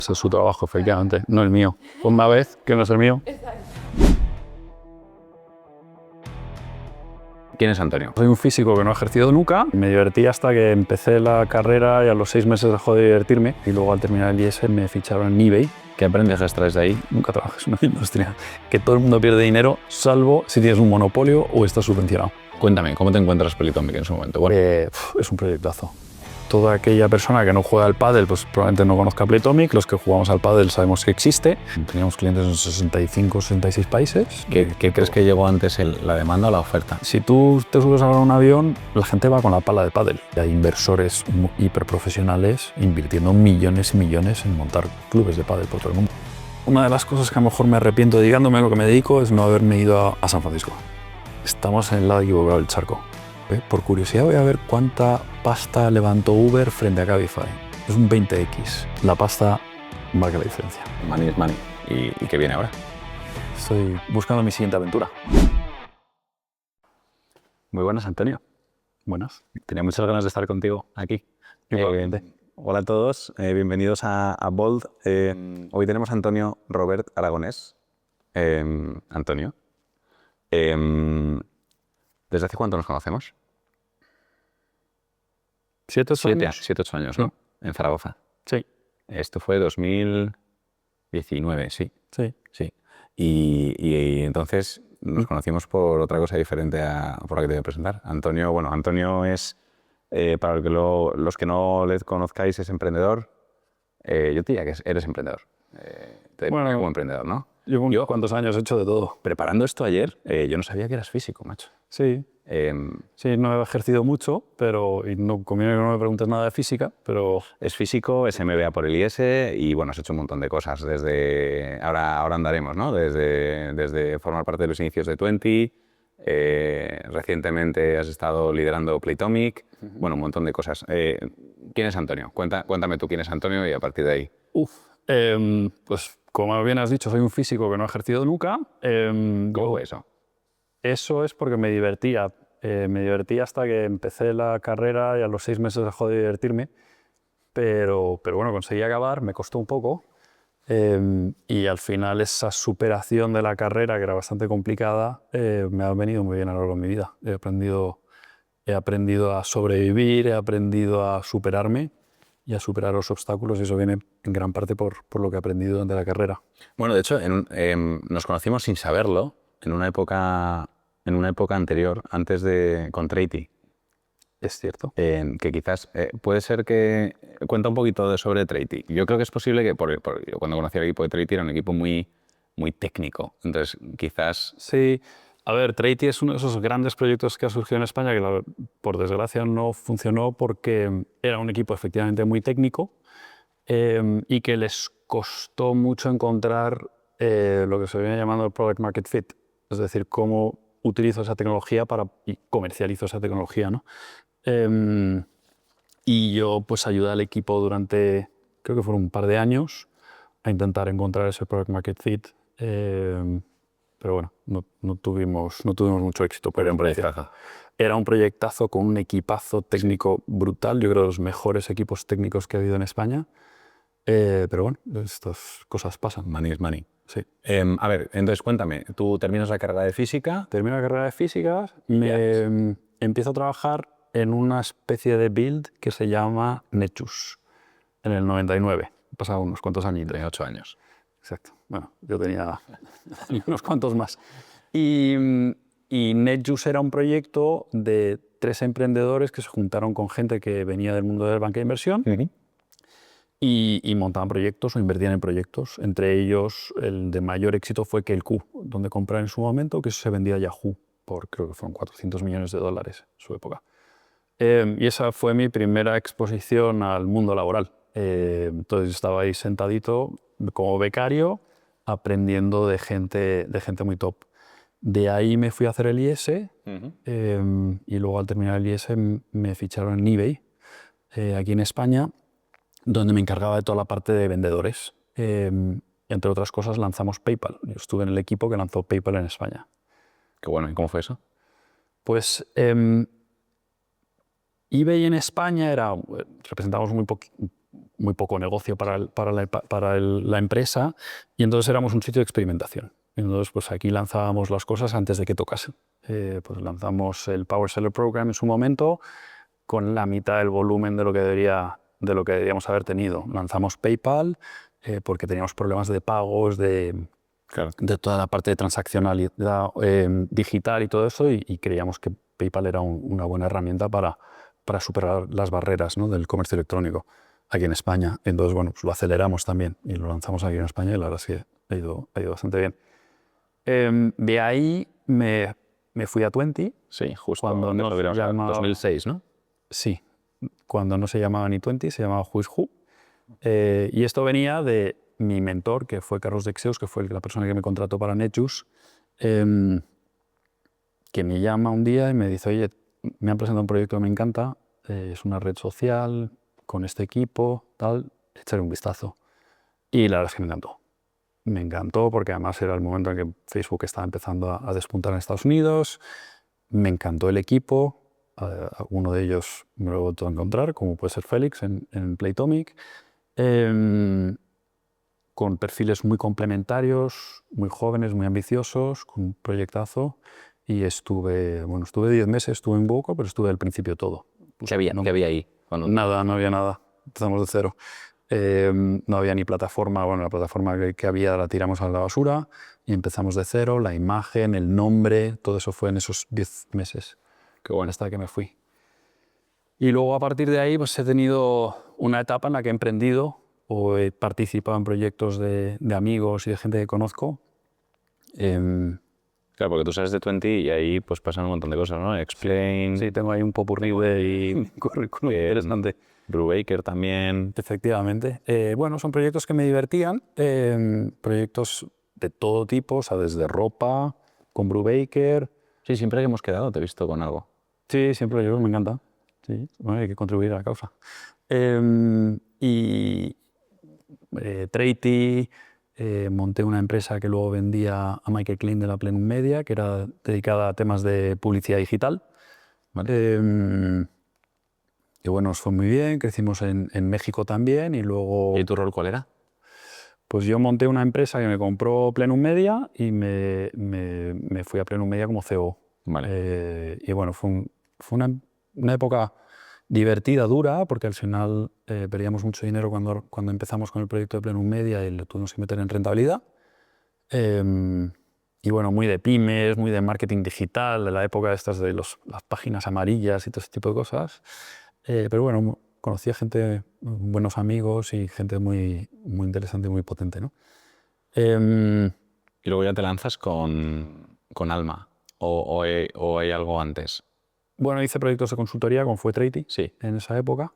Ese es su trabajo, efectivamente, no el mío. Una vez que no es el mío. ¿Quién es Antonio? Soy un físico que no he ejercido nunca. Me divertí hasta que empecé la carrera y a los 6 meses dejó de divertirme. Y luego al terminar el IES me ficharon en eBay. ¿Qué aprendizajes traes de ahí? Nunca trabajes en una industria que todo el mundo pierde dinero, salvo si tienes un monopolio o estás subvencionado. Cuéntame, ¿cómo te encuentras Playtomic en su momento? Bueno, Es un proyectazo. Toda aquella persona que no juega al pádel, pues probablemente no conozca Playtomic. Los que jugamos al pádel sabemos que existe. Teníamos clientes en 65, 66 países. ¿qué crees que llegó antes, la demanda o la oferta? Si tú te subes ahora a un avión, la gente va con la pala de pádel. Hay inversores hiperprofesionales invirtiendo millones y millones en montar clubes de pádel por todo el mundo. Una de las cosas que a lo mejor me arrepiento dedicándome a lo que me dedico es no haberme ido a San Francisco. Estamos en el lado equivocado del charco. Por curiosidad voy a ver cuánta pasta levantó Uber frente a Cabify. Es un 20x. La pasta marca la diferencia. Money is money. ¿Y qué viene ahora? Estoy buscando mi siguiente aventura. Muy buenas, Antonio. Buenas. Tenía muchas ganas de estar contigo aquí. Igualmente. Hola a todos, bienvenidos a Bold. Hoy tenemos a Antonio Robert Aragonés. Antonio, ¿desde hace cuánto nos conocemos? 7 años. 7, 8 años, ¿no? En Zaragoza. Sí. Esto fue 2019, sí. Sí. Sí. Y entonces nos conocimos por otra cosa diferente por la que te voy a presentar. Antonio, bueno, Antonio es, para los que no le conozcáis, es emprendedor. Yo te diría que eres emprendedor. Bueno, como emprendedor, ¿no? Llevo unos cuantos años hecho de todo. Preparando esto ayer, yo no sabía que eras físico, macho. Sí. Sí, no he ejercido mucho, pero y no conviene que no me preguntes nada de física, pero... Es físico, es MBA por el IES y bueno, has hecho un montón de cosas. Ahora andaremos, ¿no? Desde formar parte de los inicios de Twenty, recientemente has estado liderando Playtomic, bueno, un montón de cosas. ¿Quién es Antonio? Cuéntame tú quién es Antonio y a partir de ahí. Pues como bien has dicho, soy un físico que no he ejercido nunca. ¿Cómo fue eso? Eso es porque me divertía. Me divertí hasta que empecé la carrera y a los 6 meses dejó de divertirme. Pero bueno, conseguí acabar, me costó un poco. Y al final esa superación de la carrera, que era bastante complicada, me ha venido muy bien a lo largo de mi vida. He aprendido a sobrevivir, he aprendido a superarme y a superar los obstáculos, y eso viene en gran parte por lo que he aprendido durante la carrera. Bueno, de hecho, nos conocimos sin saberlo en una época anterior, con Treity. Es cierto. Que quizás puede ser que... Cuenta un poquito sobre Treity. Yo creo que es posible que, yo cuando conocí al equipo de Treity era un equipo muy, muy técnico. Entonces, quizás... Sí. A ver, Treity es uno de esos grandes proyectos que ha surgido en España que, por desgracia, no funcionó porque era un equipo efectivamente muy técnico y que les costó mucho encontrar lo que se viene llamando el Product Market Fit. Es decir, cómo utilizo esa tecnología y comercializo esa tecnología, ¿no? Y yo pues ayudé al equipo durante, creo que fueron un par de años, a intentar encontrar ese Product Market Fit. Pero bueno, no tuvimos mucho éxito. Pero un proyectazo. Era un proyectazo con un equipazo técnico brutal. Yo creo de los mejores equipos técnicos que ha habido en España. Pero bueno, estas cosas pasan. Money is money. Sí. A ver, entonces cuéntame, tú terminas la carrera de física. Termino la carrera de física, empiezo a trabajar en una especie de build que se llama Netshoes, en el 99. He pasado unos cuantos añitos. Tenía 8 años. Exacto. Bueno, yo tenía unos cuantos más. Y Netshoes era un proyecto de 3 emprendedores que se juntaron con gente que venía del mundo de la banca de inversión y montaban proyectos o invertían en proyectos. Entre ellos, el de mayor éxito fue Kelku, donde compraron en su momento, que eso se vendía a Yahoo por, creo que fueron $400 millones en su época. Y esa fue mi primera exposición al mundo laboral. Entonces estaba ahí sentadito como becario, aprendiendo de gente muy top. De ahí me fui a hacer el IES y luego al terminar el IES me ficharon en eBay, aquí en España, donde me encargaba de toda la parte de vendedores. Entre otras cosas lanzamos PayPal. Yo estuve en el equipo que lanzó PayPal en España. Qué bueno, ¿y cómo fue eso? Pues eBay en España representábamos muy poco negocio para la empresa, y entonces éramos un sitio de experimentación. Entonces, pues aquí lanzábamos las cosas antes de que tocasen. Pues lanzamos el Power Seller Program en su momento con la mitad del volumen de lo que deberíamos haber tenido. Lanzamos PayPal porque teníamos problemas de pagos, de toda la parte de transaccionalidad digital y todo eso, y creíamos que PayPal era una buena herramienta para superar las barreras, ¿no?, del comercio electrónico aquí en España. Entonces, bueno, pues lo aceleramos también y lo lanzamos aquí en España, y la verdad es que ha ido bastante bien. De ahí me fui a Twenty. Sí, justo. Cuando no se llamaba, 2006, ¿no? Sí, cuando no se llamaba ni Twenty, se llamaba Who's Who. Y esto venía de mi mentor, que fue Carlos Dexeus, que fue la persona que me contrató para NetJuice, que me llama un día y me dice: oye, me han presentado un proyecto que me encanta, es una red social con este equipo, tal, echaré un vistazo. Y la verdad es que me encantó. Me encantó porque además era el momento en que Facebook estaba empezando a despuntar en Estados Unidos. Me encantó el equipo. Uno de ellos me lo he vuelto a encontrar, como puede ser Félix en Playtomic, con perfiles muy complementarios, muy jóvenes, muy ambiciosos, con un proyectazo. Y estuve 10 meses, estuve un poco, pero estuve al principio todo. ¿Qué había ahí? Nada, no había nada. Empezamos de cero. No había ni plataforma. Bueno, la plataforma que había la tiramos a la basura y empezamos de cero. La imagen, el nombre, todo eso fue en esos 10 meses. Qué bueno. Hasta que me fui. Y luego, a partir de ahí, pues he tenido una etapa en la que he emprendido o he participado en proyectos de amigos y de gente que conozco. Claro, porque tú sales de Twenty y ahí pues pasan un montón de cosas, ¿no? Explain. Sí, tengo ahí un popurrí de currículum interesante. Brubaker también. Efectivamente. Bueno, son proyectos que me divertían, proyectos de todo tipo, o sea, desde ropa, con Brubaker. Sí, siempre que hemos quedado te he visto con algo. Sí, siempre me encanta. Sí, bueno, hay que contribuir a la causa. Y Treaty, monté una empresa que luego vendía a Michael Klein de la Plenum Media, que era dedicada a temas de publicidad digital. Vale. Y bueno, nos fue muy bien, crecimos en México también, y luego... ¿Y tu rol cuál era? Pues yo monté una empresa que me compró Plenum Media y me fui a Plenum Media como CEO. Vale. Y bueno, fue una época divertida, dura, porque al final perdíamos mucho dinero cuando empezamos con el proyecto de Plenum Media y lo tuvimos que meter en rentabilidad. Y bueno, muy de pymes, muy de marketing digital, de la época estas de las páginas amarillas y todo ese tipo de cosas. Pero bueno, conocí a gente, buenos amigos y gente muy, muy interesante y muy potente, ¿no? Y luego ya te lanzas con Alma, o hay algo antes. Bueno, hice proyectos de consultoría como fue Treaty, Sí. en esa época.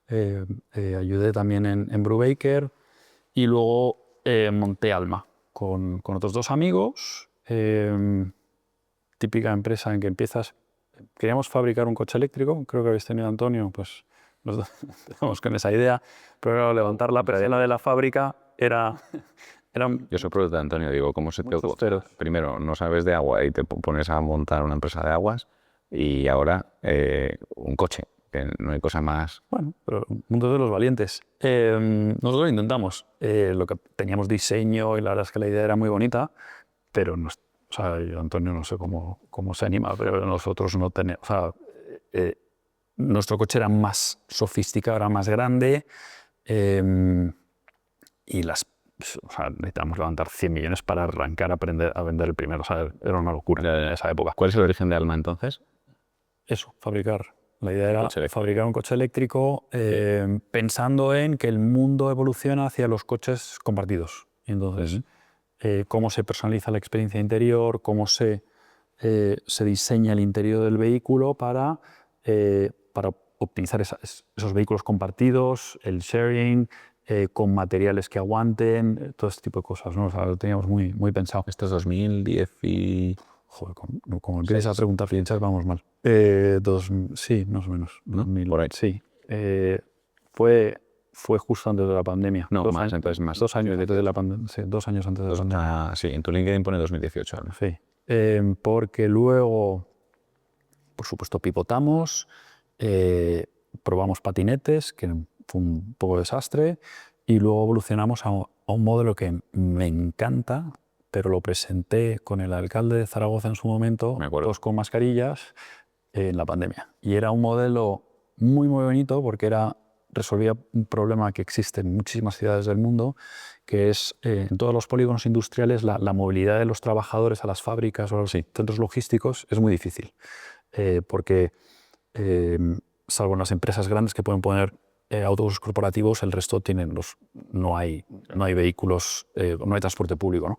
Ayudé también en Brubaker, y luego monté Alma con otros dos amigos. Típica empresa en que empiezas. Queríamos fabricar un coche eléctrico, creo que habéis tenido, Antonio, pues los dos empezamos con esa idea, pero claro, levantar la persiana de la fábrica era Yo soy producto de Antonio, digo, ¿cómo se te ocurre? Primero, no sabes de agua y te pones a montar una empresa de aguas, y ahora un coche, que no hay cosa más. Bueno, pero el mundo de los valientes. Nosotros lo intentamos. Lo que teníamos diseño, y la verdad es que la idea era muy bonita, pero o sea, yo, Antonio, no sé cómo se anima, pero nosotros no tenemos... O sea, nuestro coche era más sofisticado, era más grande, y necesitábamos levantar 100 millones para arrancar a vender el primero. O sea, era una locura en esa época. ¿Cuál es el origen de Alma entonces? Eso, fabricar. La idea era fabricar un coche eléctrico pensando en que el mundo evoluciona hacia los coches compartidos. Y entonces, cómo se personaliza la experiencia interior, cómo se diseña el interior del vehículo para optimizar esos vehículos compartidos, el sharing, con materiales que aguanten, todo este tipo de cosas, ¿no? O sea, lo teníamos muy, muy pensado. Esto es 2010 y... Joder, como empieces a preguntar fechas, vamos mal. Sí, más o menos. ¿No? 2000, Por ahí. Sí. Fue justo antes de la pandemia. No, más, entonces más. 2 años antes de la pandemia. Sí, 2 años antes de la pandemia. Sí, en tu LinkedIn pone 2018. ¿no? Sí. Porque luego, por supuesto, pivotamos, probamos patinetes, que fue un poco desastre. Y luego evolucionamos a un modelo que me encanta, pero lo presenté con el alcalde de Zaragoza en su momento, Me acuerdo. todos con mascarillas, en la pandemia. Y era un modelo muy, muy bonito porque resolvía un problema que existe en muchísimas ciudades del mundo, que es en todos los polígonos industriales la movilidad de los trabajadores a las fábricas o a los centros logísticos es muy difícil, porque salvo en las empresas grandes que pueden poner autobuses corporativos, el resto no hay vehículos, no hay transporte público, ¿no?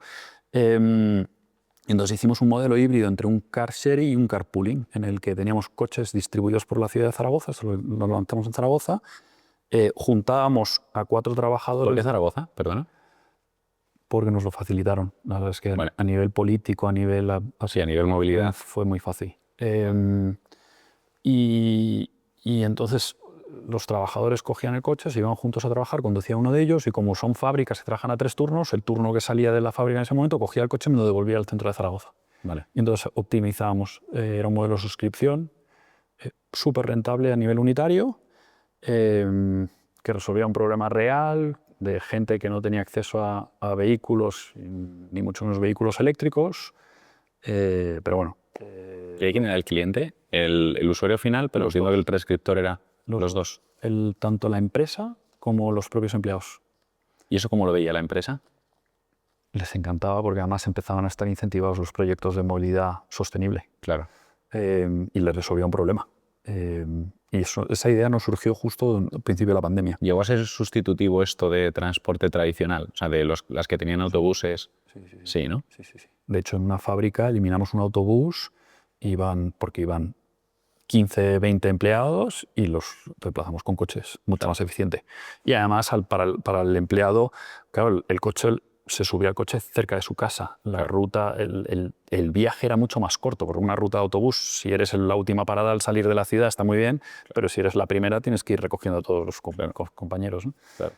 Entonces hicimos un modelo híbrido entre un car sharing y un carpooling, en el que teníamos coches distribuidos por la ciudad de Zaragoza, lo levantamos en Zaragoza, juntábamos a 4 trabajadores. ¿Por qué Zaragoza? Perdona. Porque nos lo facilitaron. La verdad es que Vale. a nivel político, a nivel movilidad. fue muy fácil. Y entonces los trabajadores cogían el coche, se iban juntos a trabajar, conducía uno de ellos y como son fábricas que trabajan a 3 turnos, el turno que salía de la fábrica en ese momento cogía el coche y me lo devolvía al centro de Zaragoza. Vale. Y entonces optimizábamos. Era un modelo de suscripción súper rentable a nivel unitario, que resolvía un problema real de gente que no tenía acceso a vehículos, ni mucho menos vehículos eléctricos. Pero bueno. ¿Y quién era el cliente? El usuario final, pero entiendo que el prescriptor era los dos. Tanto la empresa como los propios empleados. ¿Y eso cómo lo veía la empresa? Les encantaba porque además empezaban a estar incentivados los proyectos de movilidad sostenible. Claro. Y les resolvía un problema. Y esa idea nos surgió justo al principio de la pandemia. ¿Llegó a ser sustitutivo esto de transporte tradicional? O sea, de las que tenían autobuses. Sí, ¿no? Sí. De hecho, en una fábrica eliminamos un autobús, porque iban 15, 20 empleados y los reemplazamos con coches, mucho más eficiente. Y además, para el empleado, claro, el coche se subía al coche cerca de su casa. La ruta, el viaje era mucho más corto, porque una ruta de autobús, si eres la última parada al salir de la ciudad, está muy bien, pero si eres la primera, tienes que ir recogiendo a todos los compañeros, ¿no? Claro.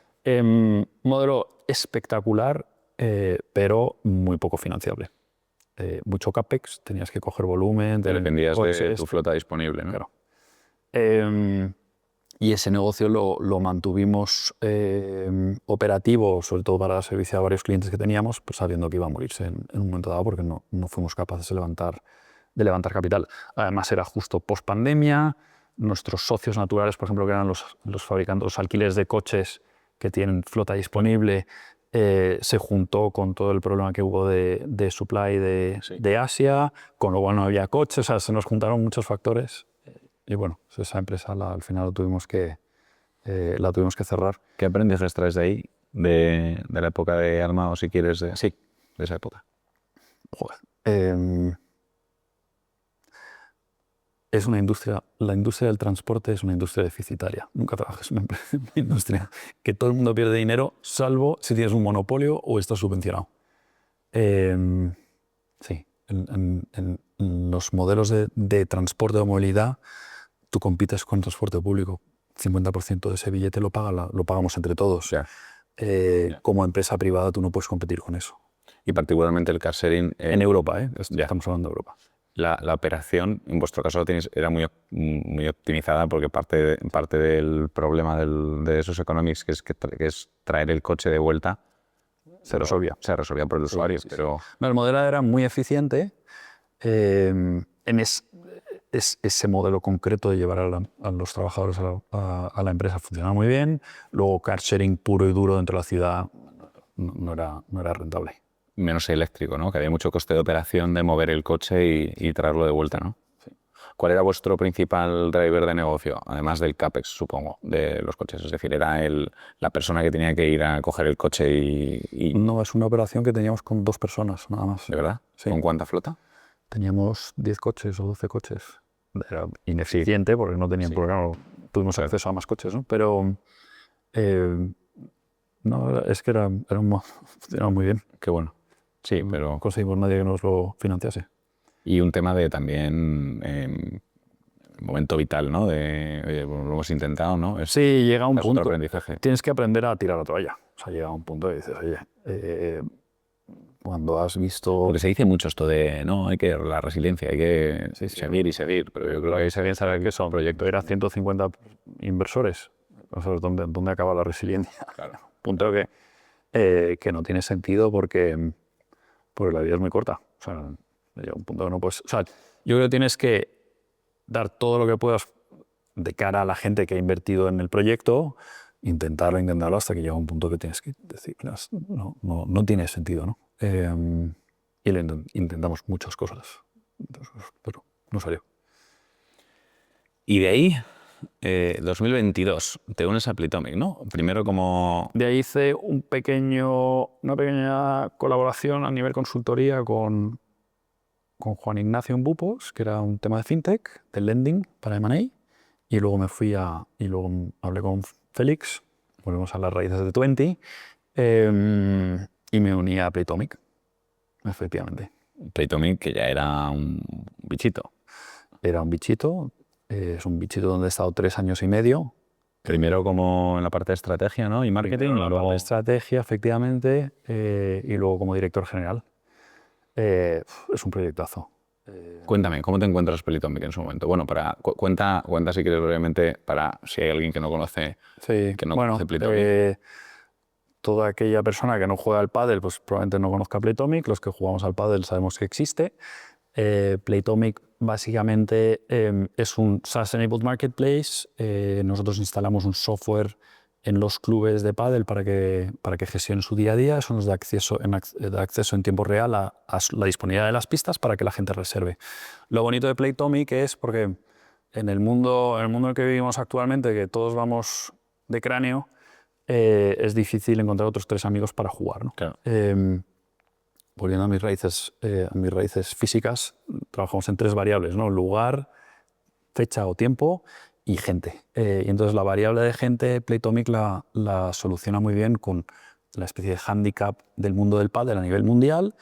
Modelo espectacular, pero muy poco financiable. Mucho CAPEX, tenías que coger volumen. Dependías de tu flota disponible, ¿no? Claro. Y ese negocio lo mantuvimos operativo, sobre todo para dar servicio a varios clientes que teníamos, pues sabiendo que iba a morirse en un momento dado porque no fuimos capaces de levantar capital. Además era justo post-pandemia, nuestros socios naturales, por ejemplo, que eran los fabricantes, los alquileres de coches que tienen flota disponible, se juntó con todo el problema que hubo de supply de Asia, con lo cual no había coches, o sea, se nos juntaron muchos factores. Y bueno, esa empresa al final la tuvimos que cerrar. ¿Qué aprendizajes traes de ahí, de la época de Alma, o si quieres, de esa época? Joder. Es una industria, la industria del transporte es una industria deficitaria. Nunca trabajes en una industria que todo el mundo pierde dinero, salvo si tienes un monopolio o estás subvencionado. Sí, en los modelos de transporte o movilidad, tú compites con transporte público. 50% de ese billete lo pagamos entre todos. Como empresa privada tú no puedes competir con eso. Y particularmente el car sharing... en Europa, estamos hablando de Europa. La operación, en vuestro caso, era muy optimizada porque parte del problema de esos economics, que es traer el coche de vuelta, se resolvía por el usuario. Sí. Pero... No, el modelo era muy eficiente. Ese modelo concreto de llevar a los trabajadores a la empresa funcionaba muy bien. Luego, car sharing puro y duro dentro de la ciudad no era rentable. Menos eléctrico, ¿no? Que había mucho coste de operación de mover el coche y traerlo de vuelta, ¿no? Sí. ¿Cuál era vuestro principal driver de negocio? Además del CAPEX, supongo, de los coches. Es decir, ¿era la persona que tenía que ir a coger el coche y...? No, es una operación que teníamos con 2 personas, nada más. ¿De verdad? Sí. ¿Con cuánta flota? Teníamos 10 coches o 12 coches. Era ineficiente porque no tenían programa. Tuvimos acceso a más coches, ¿no? Pero no, es que funcionaba muy bien. Qué bueno. Sí, pero... No conseguimos nadie que nos lo financiase. Y un tema de también momento vital, ¿no? Oye, lo hemos intentado, ¿no? Sí, llega un punto. Aprendizaje. Tienes que aprender a tirar la toalla. O sea, llega un punto y dices, oye, cuando has visto... Porque se dice mucho esto de, no, la resiliencia, hay que seguir y seguir, pero yo creo que se bien saber que son. El proyecto era 150 inversores. O sea, ¿dónde acaba la resiliencia? Claro. Punto que no tiene sentido porque la vida es muy corta. O sea, llega un punto que no puedes... O sea, yo creo que tienes que dar todo lo que puedas de cara a la gente que ha invertido en el proyecto, intentarlo hasta que llega un punto que tienes que decir, no tiene sentido, ¿no? Y intentamos muchas cosas, pero no salió. Y de ahí, 2022, te unes a Playtomic, ¿no? Primero como... De ahí hice una pequeña colaboración a nivel consultoría con Juan Ignacio Bupos, que era un tema de fintech, de lending para M&A, y luego y luego hablé con Félix, volvemos a las raíces de 20, y me uní a Playtomic, efectivamente. Playtomic, que ya era un bichito. Era un bichito, es un bichito donde he estado 3 años y medio. Primero como en la parte de estrategia, ¿no? Y marketing, Primero en la luego... parte de estrategia, efectivamente, y luego como director general. Es un proyectazo. Cuéntame, ¿cómo te encuentras Playtomic en su momento? Bueno, cuenta si quieres brevemente, para si hay alguien que no conoce, Sí, que no bueno, conoce Playtomic. toda aquella persona que no juega al pádel, pues probablemente no conozca Playtomic. Los que jugamos al pádel sabemos que existe. Playtomic básicamente es un SaaS-enabled marketplace. Nosotros instalamos un software en los clubes de pádel para que gestionen su día a día. Eso nos da acceso en tiempo real a la disponibilidad de las pistas para que la gente reserve. Lo bonito de Playtomic es porque en el mundo en el que vivimos actualmente, que todos vamos de cráneo, es difícil encontrar otros 3 amigos para jugar, ¿no? Claro. Volviendo a mis raíces físicas, trabajamos en 3 variables, ¿no? Lugar, fecha o tiempo y gente. Y entonces la variable de gente, Playtomic la soluciona muy bien con la especie de handicap del mundo del pádel a nivel mundial,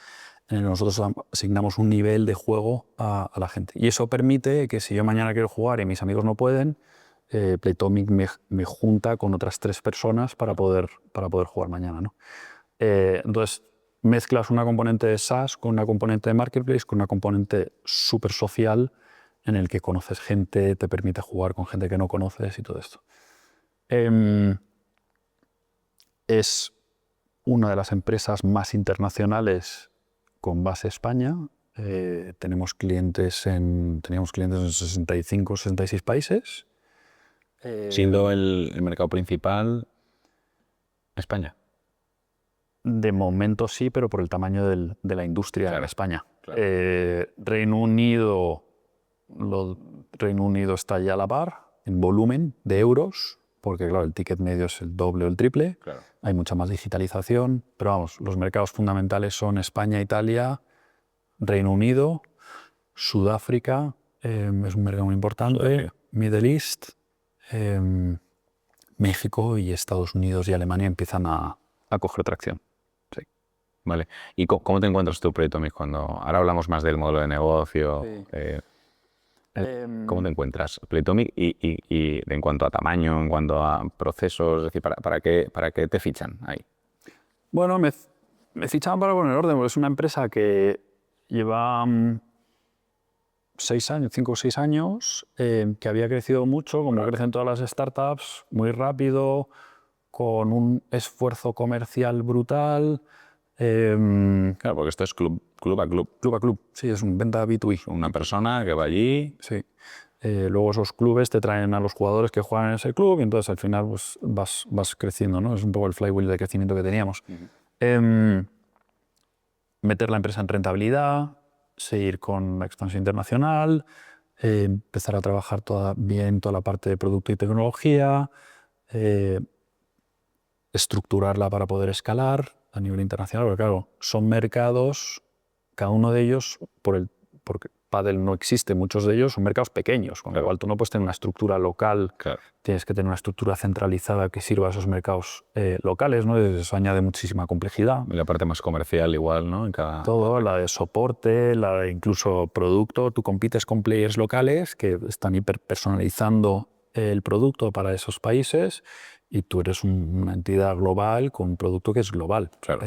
en el que nosotros asignamos un nivel de juego a la gente. Y eso permite que si yo mañana quiero jugar y mis amigos no pueden, Playtomic me junta con otras 3 personas para poder jugar mañana, ¿no? Entonces, mezclas una componente de SaaS con una componente de marketplace, con una componente súper social en el que conoces gente, te permite jugar con gente que no conoces y todo esto. Es una de las empresas más internacionales con base en España. Teníamos clientes en 65 o 66 países. Siendo el mercado principal España. De momento sí, pero por el tamaño de la industria en España. Claro. Reino Unido está ya a la par en volumen de euros, porque claro, el ticket medio es el doble o el triple. Claro. Hay mucha más digitalización, pero vamos, los mercados fundamentales son España, Italia, Reino Unido, Sudáfrica, es un mercado muy importante, Sudáfrica. Middle East, México y Estados Unidos y Alemania empiezan a coger tracción. Sí. Vale. ¿Y cómo te encuentras tú, Playtomic, cuando ahora hablamos más del modelo de negocio? Sí. ¿Cómo te encuentras Playtomic y en cuanto a tamaño, en cuanto a procesos? Es decir, ¿para qué te fichan ahí? Bueno, me fichaban para poner orden, porque es una empresa que lleva 5 o 6 años, que había crecido mucho, como crecen todas las startups, muy rápido, con un esfuerzo comercial brutal. Claro, porque esto es club a club. Club a club, sí, es un venta B2B. Una persona que va allí. Sí. Luego esos clubes te traen a los jugadores que juegan en ese club y entonces al final pues, vas creciendo, ¿no? Es un poco el flywheel de crecimiento que teníamos. Meter la empresa en rentabilidad, seguir con la expansión internacional, empezar a trabajar toda la parte de producto y tecnología, estructurarla para poder escalar a nivel internacional, porque claro, son mercados, cada uno de ellos, porque pádel no existe, muchos de ellos son mercados pequeños, con lo cual tú no puedes tener una estructura local, Claro. tienes que tener una estructura centralizada que sirva a esos mercados locales, ¿no? Eso añade muchísima complejidad. Y la parte más comercial igual, ¿no? En cada... Todo, la de soporte, la de incluso producto. Tú compites con players locales que están hiperpersonalizando el producto para esos países y tú eres una entidad global con un producto que es global. Claro.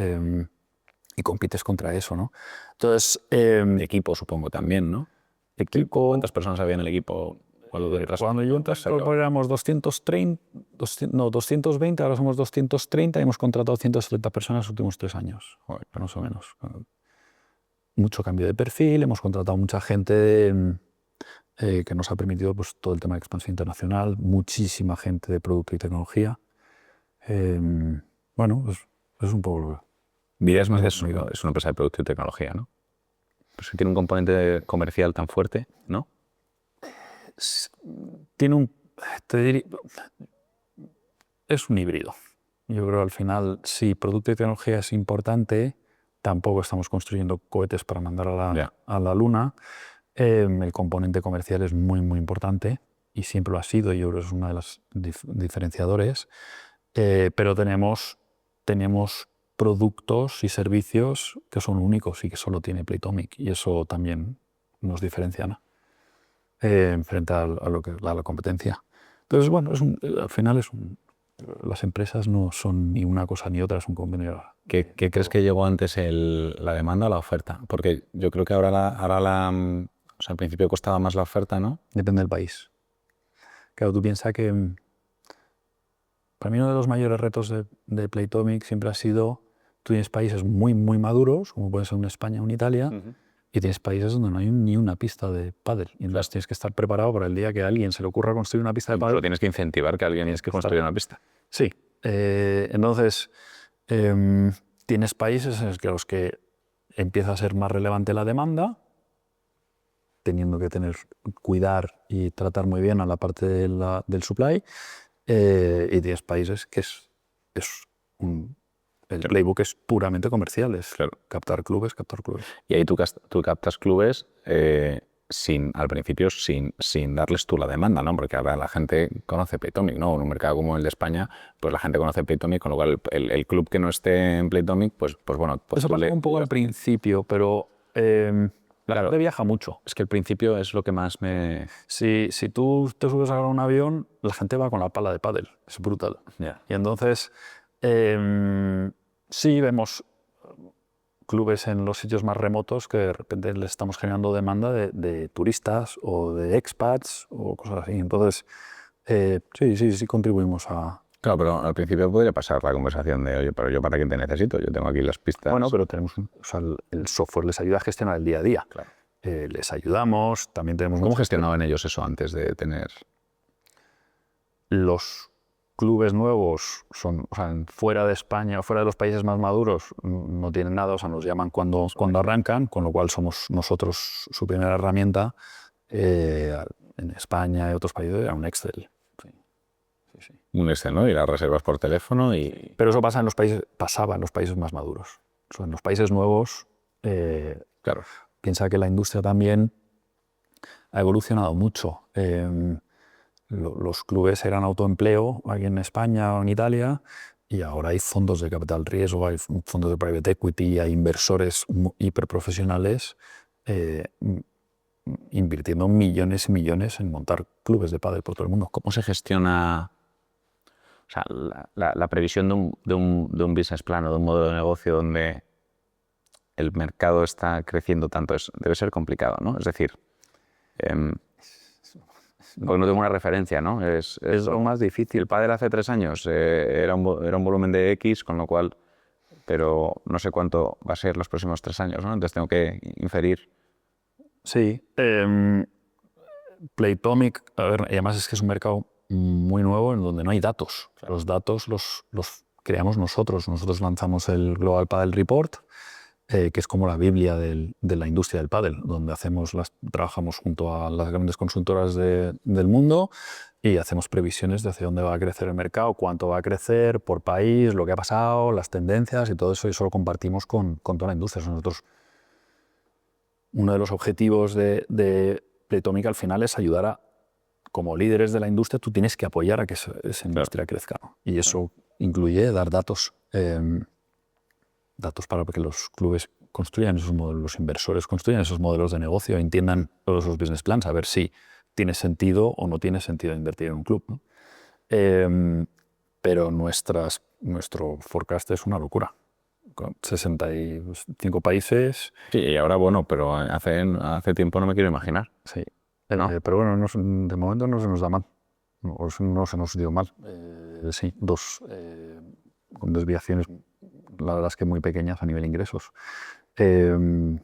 Y compites contra eso, ¿no? Entonces, Equipo, supongo, también, ¿no? equipo... ¿Cuántas personas había en el equipo? Cuando yo entré éramos 220, ahora somos 230 y hemos contratado 170 personas en los últimos 3 años, más o menos. Mucho cambio de perfil, hemos contratado mucha gente que nos ha permitido pues, todo el tema de expansión internacional, muchísima gente de producto y tecnología. Bueno, pues, es un poco... Dirías más que es una empresa de producto y tecnología, ¿no? Pues tiene un componente comercial tan fuerte, ¿no? Tiene es un híbrido. Yo creo que al final, si producto y tecnología es importante, tampoco estamos construyendo cohetes para mandar a la Luna. El componente comercial es muy, muy importante y siempre lo ha sido, y yo creo que es uno de los diferenciadores. Pero tenemos productos y servicios que son únicos y que solo tiene Playtomic, y eso también nos diferencia, ¿no? Frente a la competencia. Entonces, bueno, al final las empresas no son ni una cosa ni otra, es un convenio. ¿Qué crees que llegó antes, la demanda o la oferta? Porque yo creo que ahora o sea, al principio costaba más la oferta, ¿no? Depende del país. Claro, tú piensas que para mí uno de los mayores retos de Playtomic siempre ha sido, tú tienes países muy, muy maduros, como puede ser una España o una Italia, y tienes países donde no hay ni una pista de pádel. Y entonces tienes que estar preparado para el día que a alguien se le ocurra construir una pista de pádel. Pero tienes que incentivar que alguien tienes que construir una pista. Sí. Entonces, tienes países en los que empieza a ser más relevante la demanda, teniendo que cuidar y tratar muy bien a la parte del supply, y tienes países que el playbook es puramente comercial, es captar clubes. Y ahí tú captas clubes al principio sin darles tú la demanda, ¿no? Porque ahora la gente conoce Playtomic, ¿no? En un mercado como el de España, pues la gente conoce Playtomic, con lo cual el club que no esté en Playtomic, pues bueno... Pues eso pasa un poco al principio, pero la gente viaja mucho. Es que el principio es lo que más me... Si tú te subes a un avión, la gente va con la pala de pádel, es brutal. Y entonces, sí vemos clubes en los sitios más remotos que de repente les estamos generando demanda de turistas o de expats o cosas así. Entonces, sí contribuimos a... Claro, pero al principio podría pasar la conversación de, oye, pero yo para qué te necesito, yo tengo aquí las pistas. Bueno, pero el software les ayuda a gestionar el día a día. Claro. Les ayudamos, también tenemos... ¿Cómo gestionaban ellos eso antes de tener...? Los clubes nuevos fuera de España o fuera de los países más maduros no tienen nada, o sea, nos llaman cuando arrancan, con lo cual somos nosotros su primera herramienta. En España y otros países era un Excel. Sí. Un Excel, ¿no? Y las reservas por teléfono y... Pero eso pasaba en los países más maduros. O sea, en los países nuevos, claro. Piensa que la industria también ha evolucionado mucho. Los clubes eran autoempleo aquí en España o en Italia, y ahora hay fondos de capital riesgo, hay fondos de private equity, hay inversores hiperprofesionales invirtiendo millones y millones en montar clubes de pádel por todo el mundo. ¿Cómo se gestiona, o sea, la previsión de un business plan o de un modelo de negocio donde el mercado está creciendo tanto? Debe ser complicado, ¿no? Es decir, porque no tengo una referencia, ¿no? Es lo más difícil. El pádel hace 3 años era un volumen de X, con lo cual, pero no sé cuánto va a ser los próximos 3 años, ¿no? Entonces tengo que inferir. Sí. Playtomic, a ver, además es que es un mercado muy nuevo en donde no hay datos. Claro. Los datos los creamos nosotros. Nosotros lanzamos el Global Padel Report, que es como la Biblia de la industria del pádel, donde trabajamos junto a las grandes consultoras del mundo y hacemos previsiones de hacia dónde va a crecer el mercado, cuánto va a crecer por país, lo que ha pasado, las tendencias y todo eso, y eso lo compartimos con toda la industria. Nosotros, uno de los objetivos de Playtomic al final es ayudar como líderes de la industria, tú tienes que apoyar a que esa industria crezca, ¿no? Y eso incluye dar datos para que los clubes construyan esos modelos, los inversores construyan esos modelos de negocio, entiendan todos esos business plans, a ver si tiene sentido o no tiene sentido invertir en un club, ¿no? Pero nuestro forecast es una locura. Con 65 países. Sí, y ahora, bueno, pero hace tiempo no me quiero imaginar. Sí. ¿No? Pero bueno, de momento no se nos da mal. No se nos dio mal. Sí, dos con desviaciones, la verdad es que muy pequeñas a nivel ingresos. Eh,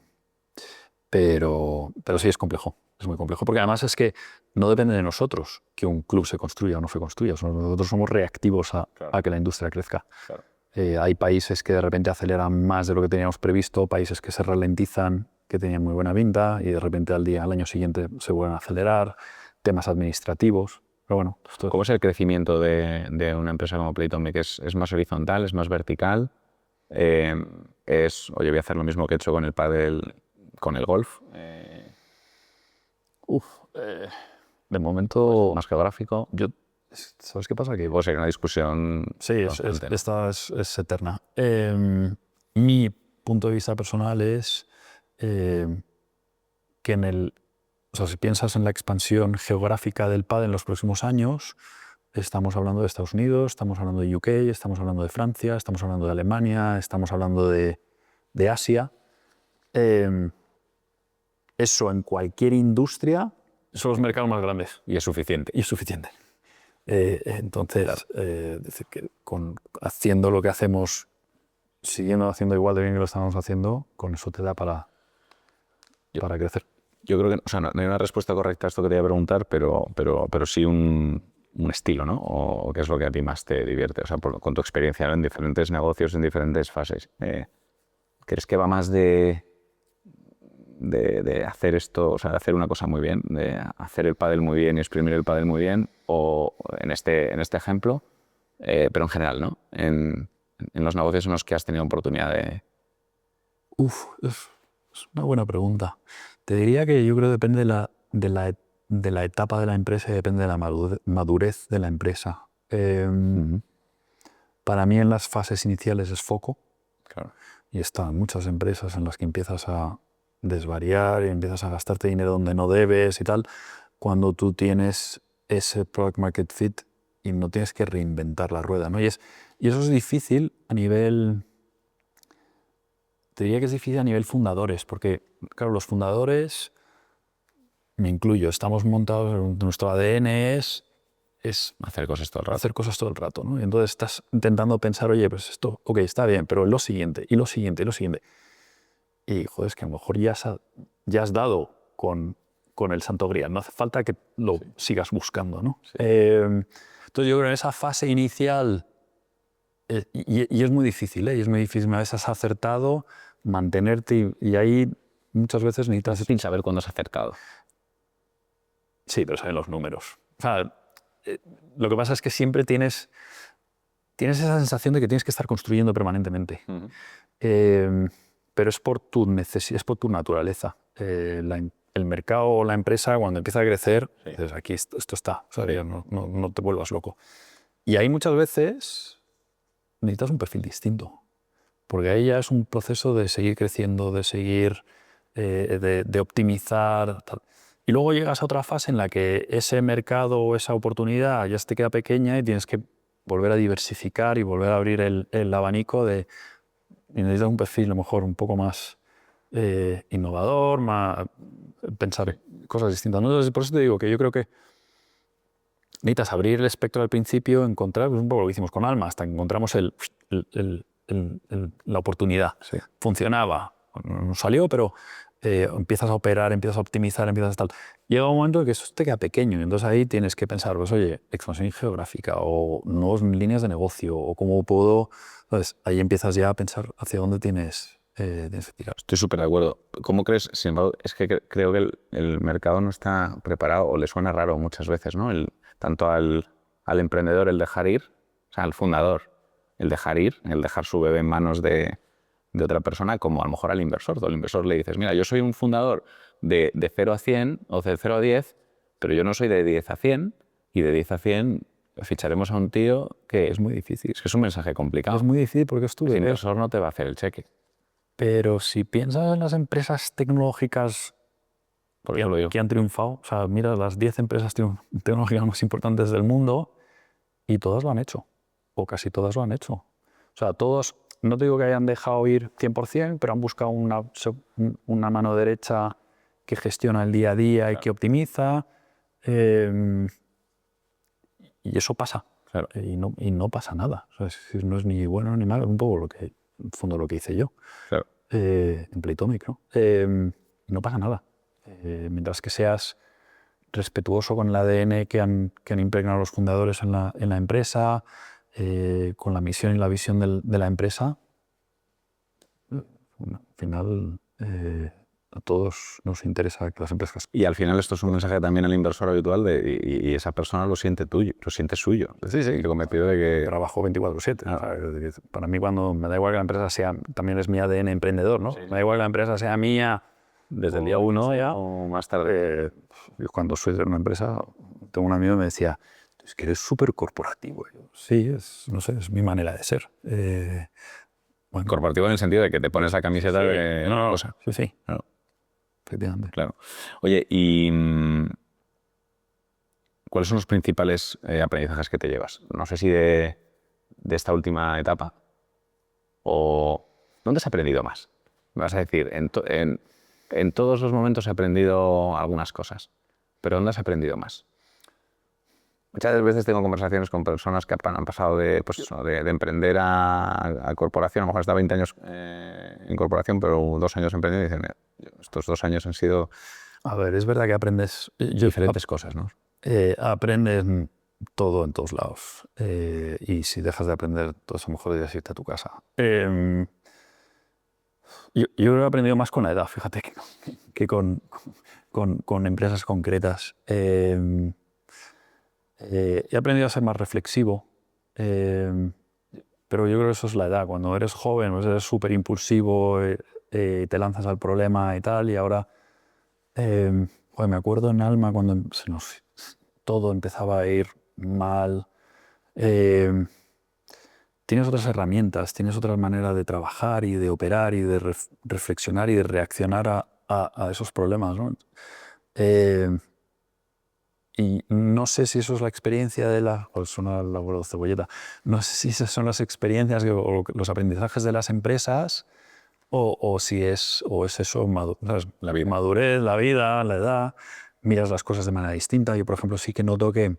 pero sí es complejo. Es muy complejo, porque además es que no depende de nosotros que un club se construya o no se construya. O sea, nosotros somos reactivos a que la industria crezca. Claro. Hay países que de repente aceleran más de lo que teníamos previsto, países que se ralentizan, que tenían muy buena pinta, y de repente al año siguiente se vuelven a acelerar, temas administrativos. Pero bueno, ¿Cómo es el crecimiento de una empresa como Playtomic? ¿Es más horizontal, es más vertical? Oye, voy a hacer lo mismo que he hecho con el pádel, con el golf. De momento, Más geográfico. ¿sabes qué pasa? Que Puede ser una discusión sí, constante, ¿no? esta es eterna. Mi punto de vista personal es que o sea, si piensas en la expansión geográfica del pádel en los próximos años, estamos hablando de Estados Unidos, estamos hablando de UK, estamos hablando de Francia, estamos hablando de Alemania, estamos hablando de Asia. Eso en cualquier industria son los mercados más grandes. Y es suficiente. Y es suficiente. Entonces, es decir, que haciendo lo que hacemos, siguiendo haciendo igual de bien que lo estamos haciendo, con eso te da para crecer. Yo creo que, o sea, no hay una respuesta correcta a esto que te voy a preguntar, pero sí un estilo, ¿no? O qué es lo que a ti más te divierte, o sea, con tu experiencia, ¿no? En diferentes negocios, en diferentes fases. ¿Crees que va más de hacer esto, o sea, de hacer una cosa muy bien, de hacer el pádel muy bien y exprimir el pádel muy bien, o en este ejemplo, pero en general, ¿no? En los negocios en los que has tenido oportunidad de... Es una buena pregunta. Te diría que yo creo que depende de la etapa de la empresa y depende de la madurez de la empresa. Para mí en las fases iniciales es foco. Claro. Y están muchas empresas en las que empiezas a desvariar y empiezas a gastarte dinero donde no debes y tal, cuando tú tienes ese product market fit y no tienes que reinventar la rueda, ¿no? Y eso es difícil a nivel... Te diría que es difícil a nivel fundadores, porque, claro, los fundadores, me incluyo, estamos montados, nuestro ADN es Hacer cosas todo el rato. hacer cosas todo el rato, ¿no? Y entonces estás intentando pensar, oye, pues esto, ok, está bien, pero lo siguiente, y lo siguiente, y lo siguiente. Y, joder, es que a lo mejor ya has dado con el santo grial, no hace falta que lo sigas buscando, ¿no? Sí. Entonces yo creo que en esa fase inicial, y es muy difícil, y es muy difícil, una vez has acertado, mantenerte, y ahí muchas veces necesitas... Sin saber cuándo has acertado. Sí, pero saben los números. O sea, lo que pasa es que siempre tienes esa sensación de que tienes que estar construyendo permanentemente. Pero es por tu necesidad, es por tu naturaleza. El mercado o la empresa, cuando empieza a crecer, dices, aquí esto está, ¿sabes? No te vuelvas loco. Y ahí muchas veces necesitas un perfil distinto, porque ahí ya es un proceso de seguir creciendo, de seguir, de optimizar, tal. Y luego llegas a otra fase en la que ese mercado o esa oportunidad ya te queda pequeña y tienes que volver a diversificar y volver a abrir el abanico y necesitas un perfil a lo mejor un poco más innovador, más pensar cosas distintas, ¿no? Entonces, por eso te digo que yo creo que necesitas abrir el espectro al principio, encontrar, pues un poco lo que hicimos con Alma, hasta que encontramos la oportunidad. Sí. Funcionaba, no salió, pero empiezas a operar, empiezas a optimizar, empiezas a tal. Llega un momento en que eso te queda pequeño y entonces ahí tienes que pensar, pues oye, expansión geográfica o nuevas líneas de negocio o cómo puedo... Entonces ahí empiezas ya a pensar hacia dónde tienes que tirar. Estoy súper de acuerdo. ¿Cómo crees? Sin embargo, es que creo que el mercado no está preparado o le suena raro muchas veces, ¿no? Tanto al emprendedor el dejar ir, o sea, al fundador el dejar ir, el dejar su bebé en manos de otra persona, como a lo mejor al inversor. Tú al inversor le dices, mira, yo soy un fundador de 0 a 100 o de 0 a 10, pero yo no soy de 10 a 100 y de 10 a 100 ficharemos a un tío que... Es muy difícil. Es que es un mensaje complicado. Es muy difícil porque es tu El bebé. inversor no te va a hacer el cheque. Pero si piensas en las empresas tecnológicas que han triunfado, o sea, mira las 10 empresas tecnológicas más importantes del mundo y todas lo han hecho, o casi todas lo han hecho. O sea, todos, no te digo que hayan dejado ir 100%, pero han buscado una mano derecha que gestiona el día a día y que optimiza. Y eso pasa. Claro. Y no pasa nada. O sea, es decir, no es ni bueno ni malo, es un poco en el fondo lo que hice yo. Claro. En Playtomic, ¿no? No pasa nada. Mientras que seas respetuoso con el ADN que han impregnado los fundadores en la empresa, con la misión y la visión de la empresa, al final a todos nos interesa que las empresas... Y al final esto es un mensaje también al inversor habitual y esa persona lo siente tuyo, lo siente suyo. Sí, sí. Yo me pido de que... Trabajo 24/7. Ah. O sea, es decir, para mí, cuando me da igual que la empresa sea... También es mi ADN emprendedor, ¿no? Me da igual que la empresa sea mía desde el día 1 ya. O más tarde. Yo cuando soy de una empresa, tengo un amigo que me decía, es que eres súper corporativo. Yo, sí, no sé, es mi manera de ser. Bueno, Corporativo en el sentido de que te pones la camiseta sí, de... no, o sea, sí, claro, efectivamente. claro. Oye, ¿y cuáles son los principales aprendizajes que te llevas? No sé si de esta última etapa o... ¿Dónde has aprendido más? Me vas a decir, en todos los momentos he aprendido algunas cosas, pero ¿dónde has aprendido más? Muchas veces tengo conversaciones con personas que han pasado pues eso, de emprender a corporación. A lo mejor está 20 años en corporación, pero 2 años emprendiendo y dicen, "Mira, estos 2 años han sido A ver, es verdad que aprendes... diferentes cosas, ¿no?". Aprendes todo en todos lados. Y si dejas de aprender, entonces a lo mejor deberías irte a tu casa. Yo creo que he aprendido más con la edad, fíjate, que con empresas concretas. He aprendido a ser más reflexivo, pero yo creo que eso es la edad. Cuando eres joven, pues eres súper impulsivo, te lanzas al problema y tal, y ahora... joder, me acuerdo en Alma cuando todo empezaba a ir mal. Tienes otras herramientas, tienes otras maneras de trabajar y de operar y de reflexionar y de reaccionar a esos problemas, ¿no? Y no sé si eso es la experiencia de la... O suena la abuelo cebolleta. No sé si esas son las experiencias o los aprendizajes de las empresas o si es eso, ¿sabes? La vida. Madurez, la vida, la edad. Miras las cosas de manera distinta. Yo, por ejemplo, sí que noto que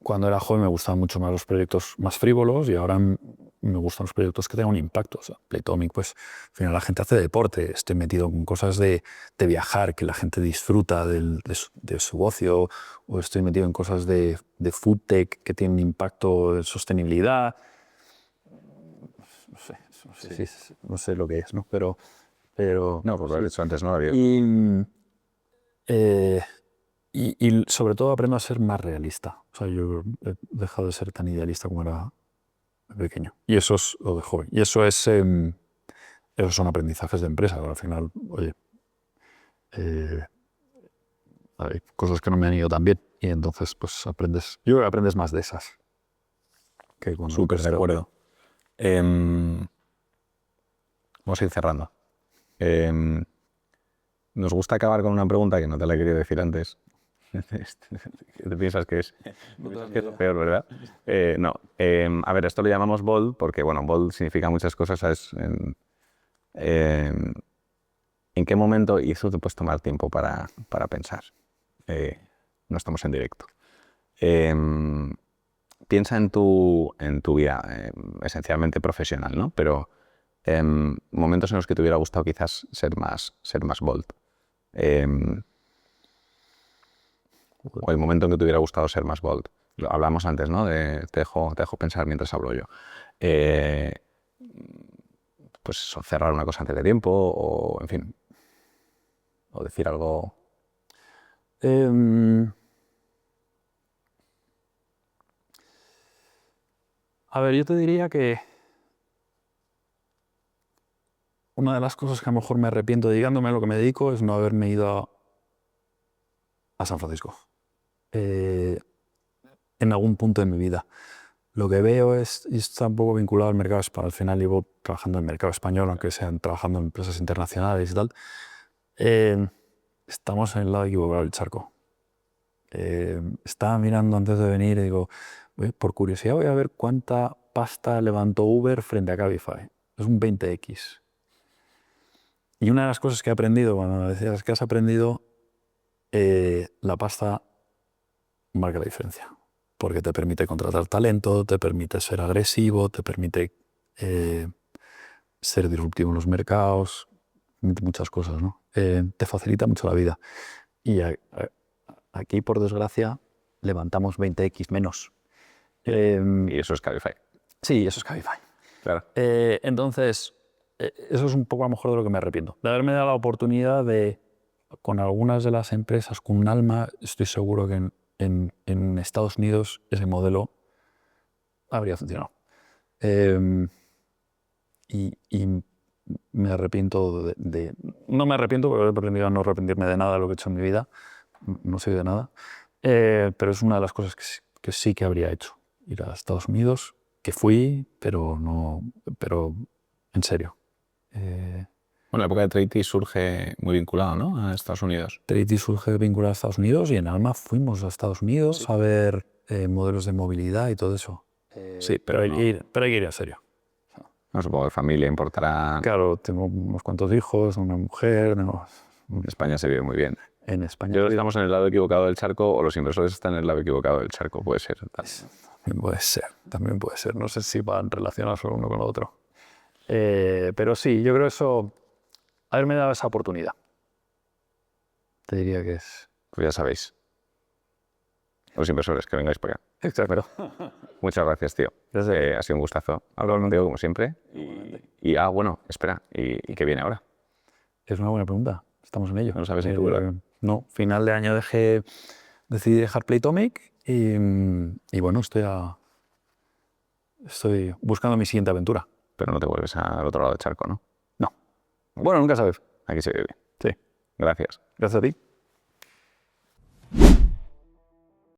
cuando era joven me gustaban mucho más los proyectos más frívolos y ahora me gustan los proyectos que tengan un impacto. O sea, Playtomic, pues al final la gente hace deporte, estoy metido con cosas de viajar, que la gente disfruta de su ocio, o estoy metido en cosas de food tech que tienen un impacto de sostenibilidad. No sé lo que es, ¿no? Pero No, pues lo has dicho antes, ¿no? Y sobre todo aprendo a ser más realista. O sea, yo he dejado de ser tan idealista como era pequeño. Y eso es lo de joven. Y esos son aprendizajes de empresa. Al final, oye, hay cosas que no me han ido tan bien. Y entonces, pues aprendes. Yo creo que aprendes más de esas. Que cuando Súper de acuerdo. Vamos a ir cerrando. Nos gusta acabar con una pregunta que no te la he querido decir antes. Te piensas que es lo peor, ¿verdad? No. A ver, esto lo llamamos bold porque, bueno, bold significa muchas cosas, ¿sabes? ¿En qué momento, y eso te puedes tomar tiempo para pensar? No estamos en directo. Piensa en tu vida, esencialmente profesional, ¿no? Pero momentos en los que te hubiera gustado quizás ser más bold. O el momento en que te hubiera gustado ser más bold. Lo hablamos antes, ¿no? Te dejo pensar mientras hablo yo. Pues eso, cerrar una cosa antes de tiempo o, en fin, o decir algo... A ver, yo te diría que una de las cosas que a lo mejor me arrepiento dedicándome a lo que me dedico es no haberme ido a San Francisco en algún punto de mi vida. Lo que veo y está un poco vinculado al mercado español. Al final llevo trabajando en el mercado español, aunque sean trabajando en empresas internacionales y tal. Estamos en el lado equivocado del charco. Estaba mirando antes de venir y digo, por curiosidad voy a ver cuánta pasta levantó Uber frente a Cabify. Es un 20x. Y una de las cosas que he aprendido, cuando decías que has aprendido, la pasta marca la diferencia. Porque te permite contratar talento, te permite ser agresivo, te permite ser disruptivo en los mercados, muchas cosas, ¿no? Te facilita mucho la vida. Y aquí, por desgracia, levantamos 20x menos. Y eso es Cabify. Sí, eso es Cabify. Claro. Entonces, eso es un poco a lo mejor de lo que me arrepiento. De haberme dado la oportunidad de, con algunas de las empresas, con un alma, estoy seguro que en Estados Unidos ese modelo habría funcionado. Y me arrepiento no me arrepiento porque he aprendido a no arrepentirme de nada de lo que he hecho en mi vida. No soy de nada. Pero es una de las cosas que sí que habría hecho. Ir a Estados Unidos, que fui, pero en serio. Bueno, la época de Treaty surge muy vinculado, ¿no?, a Estados Unidos. Treaty surge vinculado a Estados Unidos y en Alma fuimos a Estados Unidos a ver modelos de movilidad y todo eso. Sí, pero pero hay no. que ir en serio. No, supongo que familia importará. Claro, tengo unos cuantos hijos, una mujer. En España se vive muy bien. En España. Yo creo que estamos en el lado equivocado del charco o los inversores están en el lado equivocado del charco, puede ser. También puede ser. No sé si van relacionados uno con lo otro. Pero sí, yo creo eso, haberme dado esa oportunidad, te diría que es... Pues ya sabéis. Los inversores, que vengáis para acá. Exacto. Muchas gracias, tío. Gracias. Ha sido un gustazo hablar contigo, como siempre. Y bueno, espera, ¿y qué viene ahora? Es una buena pregunta. Estamos en ello. No lo sabes ni tú, ¿verdad? No, final de año decidí dejar Playtomic y bueno, estoy buscando mi siguiente aventura. Pero no te vuelves al otro lado del charco, ¿no? No. Bueno, nunca sabes. Aquí se vive bien. Sí. Gracias. Gracias a ti.